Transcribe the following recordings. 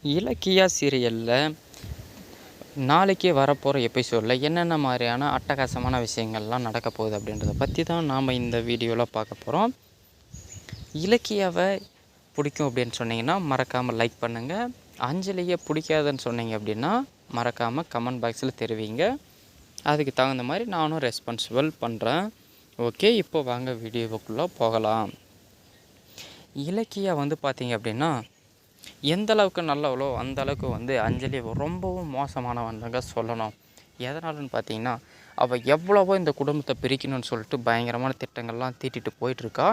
இலக்கியா சீரியலில் நாளைக்கே வரப்போகிற எபிசோடில் என்னென்ன மாதிரியான அட்டகாசமான விஷயங்கள்லாம் நடக்க போகுது அப்படின்றத பற்றி தான் நாம் இந்த வீடியோவில் பார்க்க போகிறோம். இலக்கியாவை பிடிக்கும் அப்படின்னு சொன்னீங்கன்னா மறக்காமல் லைக் பண்ணுங்கள். அஞ்சலியை பிடிக்காதுன்னு சொன்னீங்க அப்படின்னா மறக்காமல் கமெண்ட் பாக்ஸில் தெரிவிங்க. அதுக்கு தகுந்த மாதிரி நானும் ரெஸ்பான்சிபிள் பண்ணுறேன். ஓகே, இப்போ வாங்க வீடியோவுக்குள்ளே போகலாம். இலக்கியா பார்த்தீங்க அப்படின்னா எந்த அளவுக்கு நல்லவளோ அந்த அளவுக்கு அஞ்சலி ரொம்பவும் மோசமானவன்தாங்க சொல்லணும். எதனாலன்னு பார்த்தீங்கன்னா, அவள் எவ்வளவோ இந்த குடும்பத்தை பிரிக்கணும்னு சொல்லிட்டு பயங்கரமான திட்டங்கள்லாம் தீட்டிட்டு போயிட்டுருக்கா.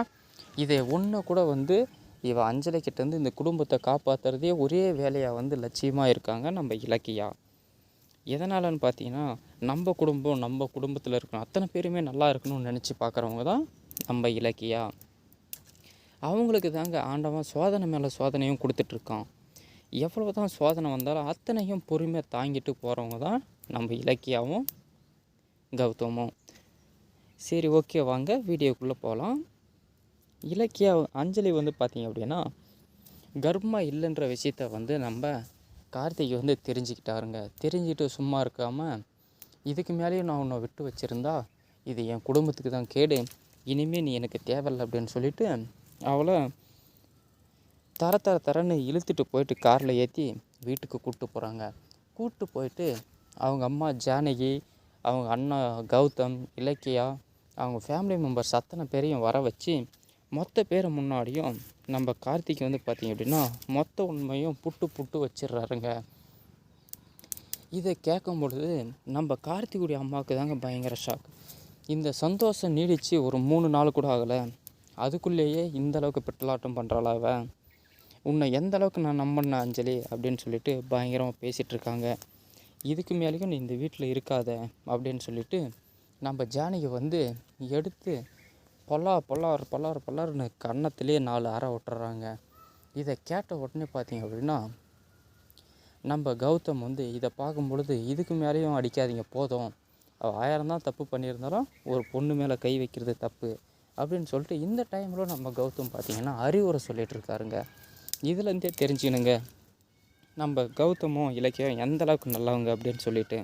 இதை ஒன்று கூட இவள் அஞ்சலி கிட்டேருந்து இந்த குடும்பத்தை காப்பாற்றுறதே ஒரே வேலையாக லட்சியமாக இருக்காங்க நம்ம இலக்கியா. எதனாலன்னு பார்த்தீங்கன்னா, நம்ம குடும்பத்தில் இருக்கணும் அத்தனை பேருமே நல்லா இருக்கணும்னு நினச்சி பார்க்குறவங்க தான் நம்ம இலக்கியா. அவங்களுக்கு தாங்க ஆண்டவன் சோதனை மேலே சோதனையும் கொடுத்துட்ருக்கான். எவ்வளோ தான் சோதனை வந்தாலும் அத்தனையும் பொறுமையாக தாங்கிட்டு போகிறவங்க தான் நம்ம இலக்கியாவும் கௌதமும். சரி, ஓகே, வாங்க வீடியோக்குள்ளே போகலாம். இலக்கியா அஞ்சலி பார்த்திங்க அப்படின்னா கர்ப்பமாக இல்லைன்ற விஷயத்த நம்ம கார்த்திகை தெரிஞ்சுக்கிட்டாருங்க. தெரிஞ்சுக்கிட்டு சும்மா இருக்காமல், இதுக்கு மேலேயும் நான் உன்னை விட்டு வச்சுருந்தா இது என் குடும்பத்துக்கு தான் கேடு, இனிமேல் நீ எனக்கு தேவையில்லை அப்படின்னு சொல்லிவிட்டு அவளை தரன்னு இழுத்துட்டு போயிட்டு காரில் ஏற்றி வீட்டுக்கு கூப்பிட்டு போகிறாங்க. கூப்பிட்டு போயிட்டு அவங்க அம்மா ஜானகி, அவங்க அண்ணா கௌதம், இலக்கியா, அவங்க ஃபேமிலி மெம்பர்ஸ் அத்தனை பேரையும் வர வச்சு மொத்த பேர் முன்னாடியும் நம்ம கார்த்திக் பார்த்திங்க அப்படின்னா மொத்த உண்மையும் புட்டு வச்சிடுறாருங்க. இதை கேட்கும் பொழுது நம்ம கார்த்திகுடைய அம்மாவுக்கு தாங்க பயங்கர ஷாக். இந்த சந்தோஷம் நீடித்து ஒரு 3 நாள் கூட ஆகலை, அதுக்குள்ளேயே இந்த அளவுக்கு பிட்டலாட்டம் பண்ணுறாளாவ, உன்னை எந்த அளவுக்கு நான் நம்பினேன் அஞ்சலி அப்படின்னு சொல்லிட்டு பயங்கரமாக பேசிகிட்ருக்காங்க. இதுக்கு மேலேயும் நீ இந்த வீட்டில் இருக்காத அப்படின்னு சொல்லிட்டு நம்ம ஜானகி எடுத்து பொல்லாருன்னு கன்னத்திலே 4 அறை விட்டுறாங்க. இதை கேட்ட உடனே பார்த்தீங்க அப்படின்னா நம்ம கௌதம் இதை பார்க்கும் பொழுது இதுக்கு மேலேயும் அடிக்காதீங்க, போதும், அவள் 1000 தான் தப்பு பண்ணியிருந்தாலும் ஒரு பொண்ணு மேலே கை வைக்கிறது தப்பு அப்படின்னு சொல்லிட்டு இந்த டைமில் நம்ம கௌதம் பார்த்திங்கன்னா அறிவுரை சொல்லிகிட்டு இருக்காருங்க. இதுலேருந்தே தெரிஞ்சுக்கணுங்க நம்ம கௌதமும் இலக்கியம் எந்த அளவுக்கு நல்லவங்க அப்படின்னு சொல்லிட்டு.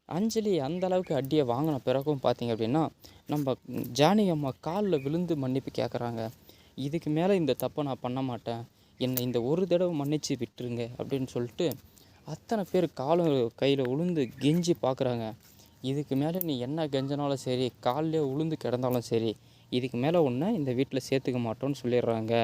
அஞ்சலி அந்த அளவுக்கு அடியை வாங்கின பிறகும் பார்த்திங்க அப்படின்னா நம்ம ஜானகி அம்மா காலில் விழுந்து மன்னிப்பு கேட்குறாங்க. இதுக்கு மேலே இந்த தப்பை நான் பண்ண மாட்டேன், என்னை இந்த ஒரு தடவை மன்னிச்சு விட்டுருங்க அப்படின்னு சொல்லிட்டு அத்தனை பேர் காலும் கையில் உளுந்து கெஞ்சி பார்க்குறாங்க. இதுக்கு மேலே நீ என்ன கெஞ்சினாலும் சரி, காலிலே உளுந்து கிடந்தாலும் சரி, இதுக்கு மேலே ஒன்று இந்த வீட்டில் சேர்த்துக்க மாட்டோன்னு சொல்லிடுறாங்க.